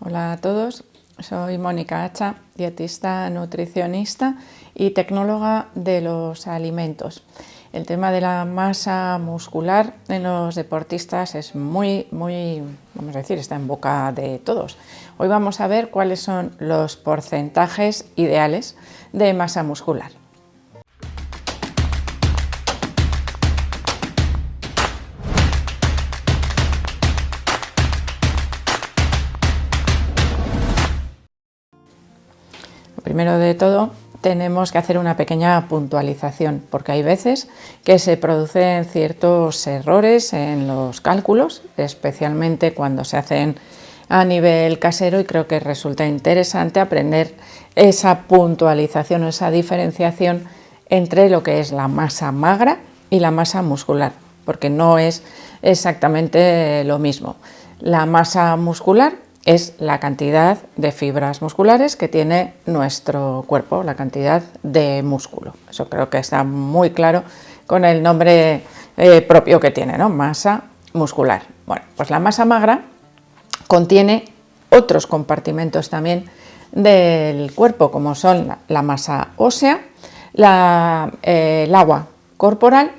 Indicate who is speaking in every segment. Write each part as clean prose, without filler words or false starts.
Speaker 1: Hola a todos, soy Mónica Hacha, dietista, nutricionista y tecnóloga de los alimentos. El tema de la masa muscular en los deportistas es vamos a decir, está en boca de todos. Hoy vamos a ver cuáles son los porcentajes ideales de masa muscular. Primero de todo, tenemos que hacer una pequeña puntualización, porque hay veces que se producen ciertos errores en los cálculos, especialmente cuando se hacen a nivel casero, y creo que resulta interesante aprender esa puntualización o esa diferenciación entre lo que es la masa magra y la masa muscular, porque no es exactamente lo mismo. La masa muscular es la cantidad de fibras musculares que tiene nuestro cuerpo, la cantidad de músculo. Eso creo que está muy claro con el nombre propio que tiene, ¿no? Masa muscular. Bueno, pues la masa magra contiene otros compartimentos también del cuerpo, como son la masa ósea, el agua corporal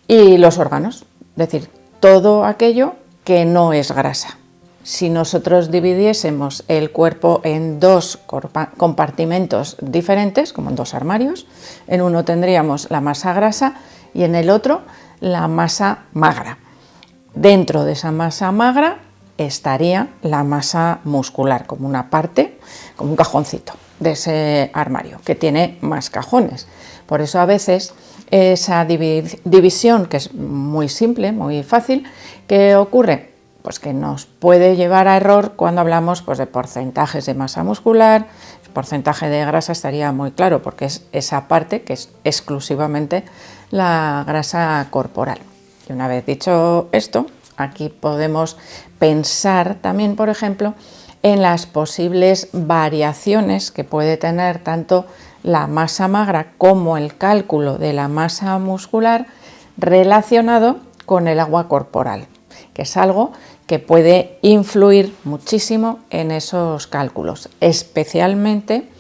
Speaker 1: y los órganos, es decir, todo aquello que no es grasa. Si nosotros dividiésemos el cuerpo en dos compartimentos diferentes, como en dos armarios, en uno tendríamos la masa grasa y en el otro la masa magra. Dentro de esa masa magra estaría la masa muscular, como una parte, como un cajoncito de ese armario, que tiene más cajones. Por eso a veces esa división, que es muy simple, muy fácil, ¿qué ocurre? Pues que nos puede llevar a error cuando hablamos pues, de porcentajes de masa muscular. El porcentaje de grasa estaría muy claro porque es esa parte que es exclusivamente la grasa corporal. Y una vez dicho esto, aquí podemos pensar también, por ejemplo, en las posibles variaciones que puede tener tanto la masa magra como el cálculo de la masa muscular relacionado con el agua corporal, que es algo que puede influir muchísimo en esos cálculos, especialmente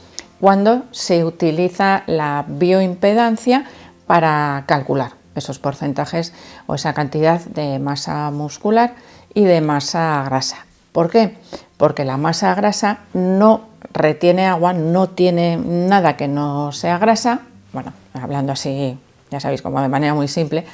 Speaker 1: cuando se utiliza la bioimpedancia para calcular esos porcentajes o esa cantidad de masa muscular y de masa grasa. ¿Por qué? Porque la masa grasa no retiene agua, no tiene nada que no sea grasa, bueno, hablando así, ya sabéis, como de manera muy simple.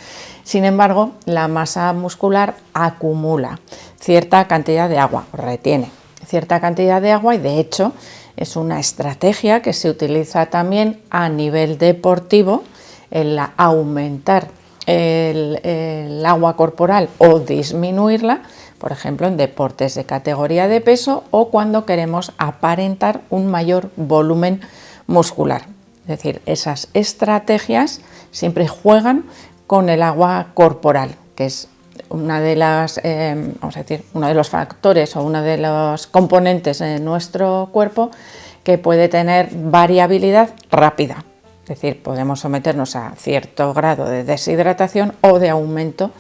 Speaker 1: Sin embargo, la masa muscular acumula cierta cantidad de agua, retiene cierta cantidad de agua y de hecho es una estrategia que se utiliza también a nivel deportivo, el aumentar el agua corporal o disminuirla, por ejemplo en deportes de categoría de peso o cuando queremos aparentar un mayor volumen muscular. Es decir, esas estrategias siempre juegan con el agua corporal, que es una de las, vamos a decir, uno de los factores o uno de los componentes de nuestro cuerpo que puede tener variabilidad rápida. Es decir, podemos someternos a cierto grado de deshidratación o de aumento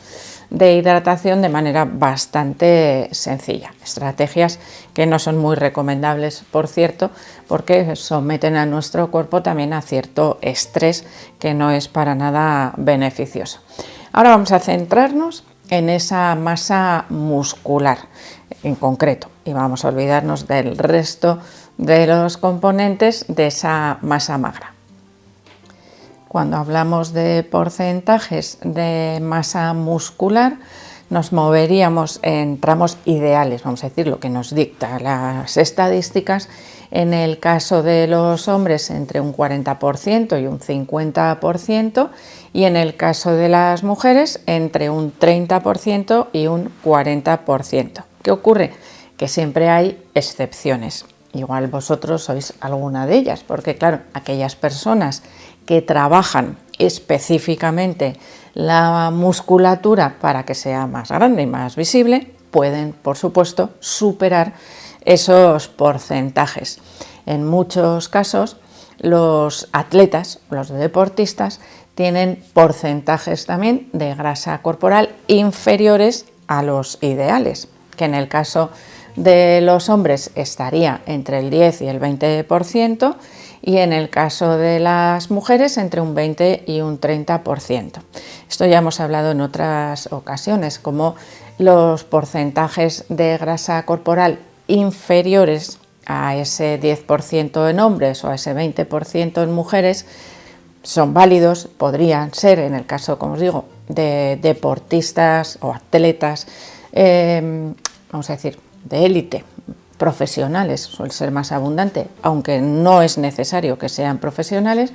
Speaker 1: de hidratación de manera bastante sencilla. Estrategias que no son muy recomendables, por cierto, porque someten a nuestro cuerpo también a cierto estrés que no es para nada beneficioso. Ahora vamos a centrarnos en esa masa muscular en concreto y vamos a olvidarnos del resto de los componentes de esa masa magra. Cuando hablamos de porcentajes de masa muscular, nos moveríamos en tramos ideales, vamos a decir, lo que nos dicta las estadísticas. En el caso de los hombres, entre un 40% y un 50%, y en el caso de las mujeres, entre un 30% y un 40%. ¿Qué ocurre? Que siempre hay excepciones. Igual vosotros sois alguna de ellas, porque claro, aquellas personas que trabajan específicamente la musculatura para que sea más grande y más visible, pueden, por supuesto, superar esos porcentajes. En muchos casos, los atletas, los deportistas, tienen porcentajes también de grasa corporal inferiores a los ideales, que en el caso de los hombres estaría entre el 10 y el 20%, y en el caso de las mujeres entre un 20 y un 30%. Esto ya hemos hablado en otras ocasiones, como los porcentajes de grasa corporal inferiores a ese 10% en hombres o a ese 20% en mujeres son válidos, podrían ser, en el caso, como os digo, de deportistas o atletas, vamos a decir, de élite, profesionales, suele ser más abundante, aunque no es necesario que sean profesionales,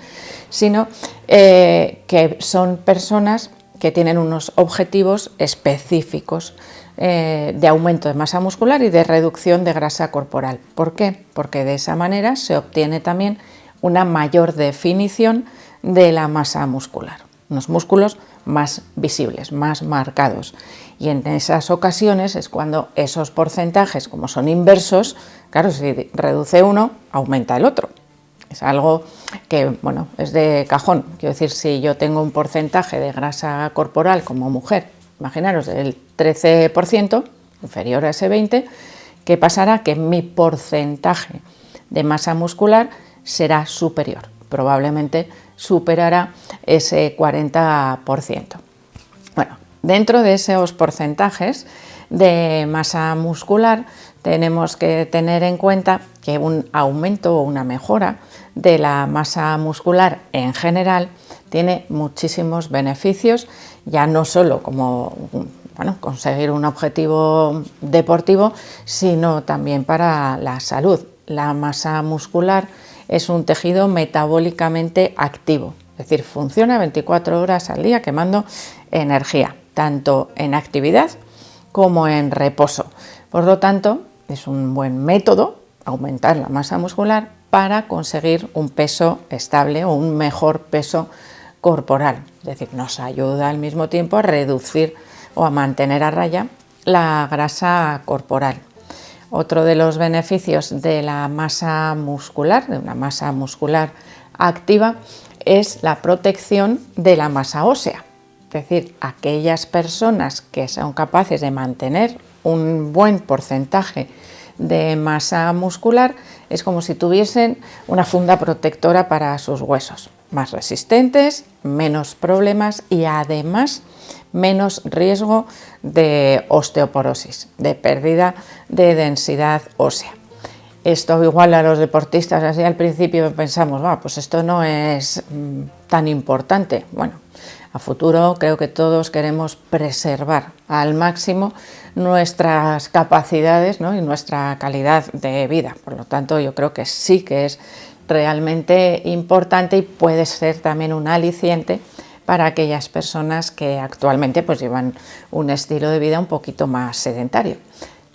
Speaker 1: sino que son personas que tienen unos objetivos específicos de aumento de masa muscular y de reducción de grasa corporal. ¿Por qué? Porque de esa manera se obtiene también una mayor definición de la masa muscular, unos músculos más visibles, más marcados. Y en esas ocasiones es cuando esos porcentajes, como son inversos, claro, si reduce uno, aumenta el otro. Es algo que, bueno, es de cajón. Quiero decir, si yo tengo un porcentaje de grasa corporal como mujer, imaginaros, del 13%, inferior a ese 20%, ¿qué pasará? Que mi porcentaje de masa muscular será superior, probablemente superará ese 40%. Bueno, dentro de esos porcentajes de masa muscular tenemos que tener en cuenta que un aumento o una mejora de la masa muscular en general tiene muchísimos beneficios, ya no solo como conseguir un objetivo deportivo, sino también para la salud. La masa muscular es un tejido metabólicamente activo, es decir, funciona 24 horas al día quemando energía, tanto en actividad como en reposo. Por lo tanto, es un buen método aumentar la masa muscular para conseguir un peso estable o un mejor peso corporal. Es decir, nos ayuda al mismo tiempo a reducir o a mantener a raya la grasa corporal. Otro de los beneficios de la masa muscular, de una masa muscular activa, es la protección de la masa ósea. Es decir, aquellas personas que son capaces de mantener un buen porcentaje de masa muscular es como si tuviesen una funda protectora para sus huesos, más resistentes, menos problemas y además menos riesgo de osteoporosis, de pérdida de densidad ósea. Esto igual a los deportistas así al principio pensamos, pues esto no es tan importante. Bueno, a futuro creo que todos queremos preservar al máximo nuestras capacidades, ¿no? Y nuestra calidad de vida. Por lo tanto, yo creo que sí que es realmente importante y puede ser también un aliciente para aquellas personas que actualmente pues llevan un estilo de vida un poquito más sedentario.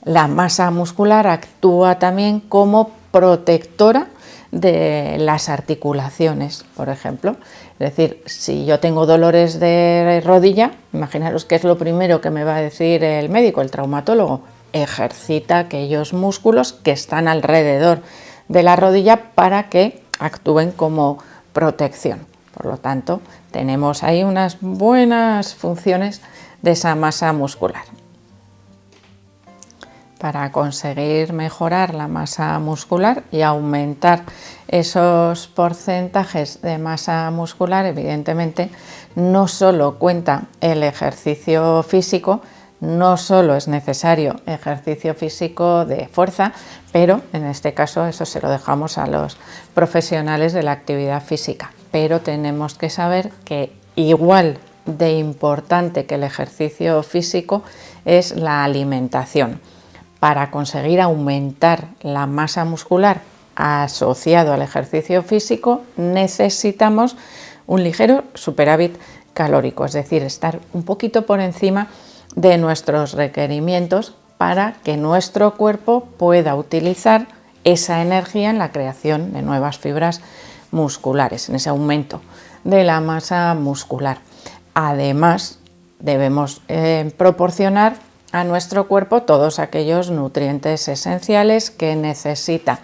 Speaker 1: La masa muscular actúa también como protectora de las articulaciones, por ejemplo. Es decir, si yo tengo dolores de rodilla, imaginaros qué es lo primero que me va a decir el médico, el traumatólogo: ejercita aquellos músculos que están alrededor de la rodilla para que actúen como protección. Por lo tanto, tenemos ahí unas buenas funciones de esa masa muscular. Para conseguir mejorar la masa muscular y aumentar esos porcentajes de masa muscular, evidentemente, no solo cuenta el ejercicio físico, no solo es necesario ejercicio físico de fuerza, pero en este caso eso se lo dejamos a los profesionales de la actividad física. Pero tenemos que saber que igual de importante que el ejercicio físico es la alimentación. Para conseguir aumentar la masa muscular asociado al ejercicio físico necesitamos un ligero superávit calórico, es decir, estar un poquito por encima de nuestros requerimientos para que nuestro cuerpo pueda utilizar esa energía en la creación de nuevas fibras musculares, en ese aumento de la masa muscular. Además, debemos proporcionar a nuestro cuerpo todos aquellos nutrientes esenciales que necesita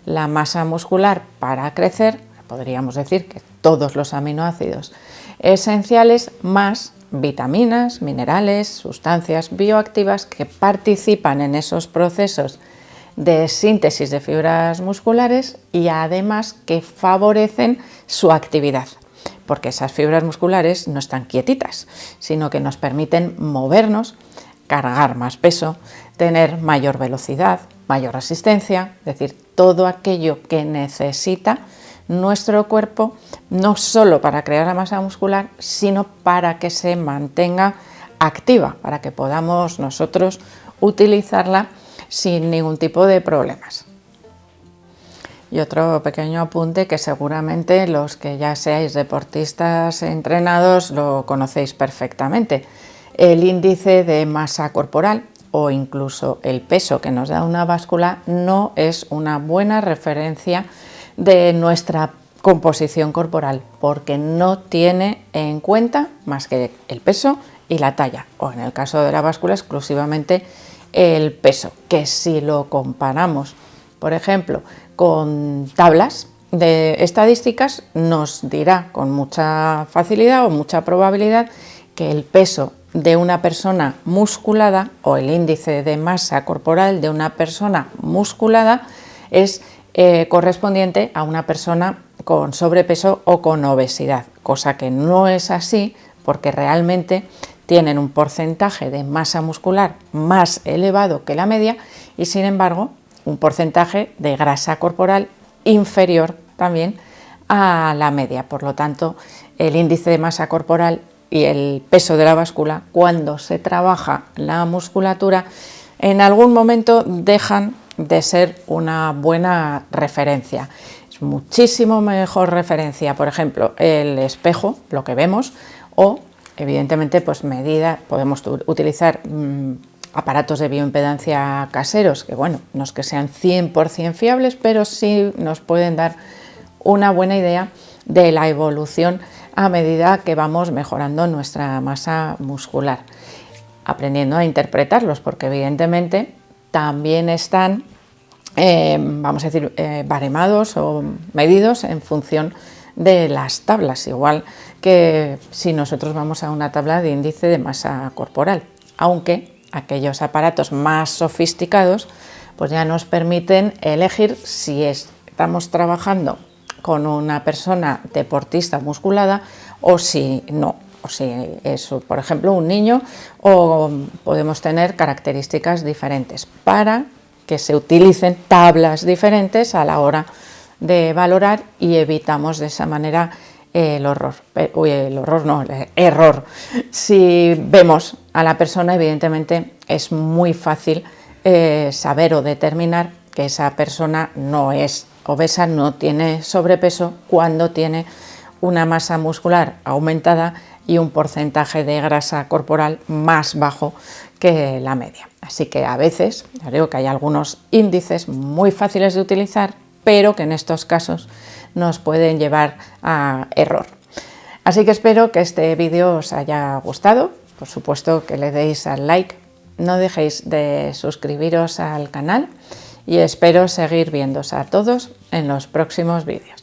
Speaker 1: la masa muscular para crecer, podríamos decir que todos los aminoácidos esenciales más vitaminas, minerales, sustancias bioactivas que participan en esos procesos de síntesis de fibras musculares y además que favorecen su actividad, porque esas fibras musculares no están quietitas, sino que nos permiten movernos, cargar más peso, tener mayor velocidad, mayor resistencia, es decir, todo aquello que necesita nuestro cuerpo, no solo para crear la masa muscular, sino para que se mantenga activa, para que podamos nosotros utilizarla sin ningún tipo de problemas. Y otro pequeño apunte que seguramente los que ya seáis deportistas entrenados lo conocéis perfectamente. El índice de masa corporal o incluso el peso que nos da una báscula no es una buena referencia de nuestra composición corporal, porque no tiene en cuenta más que el peso y la talla, o en el caso de la báscula exclusivamente el peso, que si lo comparamos, por ejemplo, con tablas de estadísticas, nos dirá con mucha facilidad o mucha probabilidad que el peso de una persona musculada o el índice de masa corporal de una persona musculada es correspondiente a una persona con sobrepeso o con obesidad, cosa que no es así, porque realmente tienen un porcentaje de masa muscular más elevado que la media y sin embargo un porcentaje de grasa corporal inferior también a la media. Por lo tanto, el índice de masa corporal y el peso de la báscula, cuando se trabaja la musculatura, en algún momento dejan de ser una buena referencia. Es muchísimo mejor referencia, por ejemplo, el espejo, lo que vemos, o evidentemente pues podemos utilizar aparatos de bioimpedancia caseros, que bueno, no es que sean 100% fiables, pero sí nos pueden dar una buena idea de la evolución a medida que vamos mejorando nuestra masa muscular, aprendiendo a interpretarlos, porque evidentemente también están, vamos a decir, baremados o medidos en función de las tablas, igual que si nosotros vamos a una tabla de índice de masa corporal, aunque aquellos aparatos más sofisticados pues ya nos permiten elegir si estamos trabajando con una persona deportista musculada o si no, o si es, por ejemplo, un niño, o podemos tener características diferentes para que se utilicen tablas diferentes a la hora de valorar y evitamos de esa manera el error. Si vemos a la persona, evidentemente es muy fácil saber o determinar que esa persona no es obesa, no tiene sobrepeso, cuando tiene una masa muscular aumentada y un porcentaje de grasa corporal más bajo que la media. Así que a veces, ya digo que hay algunos índices muy fáciles de utilizar, pero que en estos casos nos pueden llevar a error. Así que espero que este vídeo os haya gustado, por supuesto que le deis al like, no dejéis de suscribiros al canal y espero seguir viéndoos a todos en los próximos vídeos.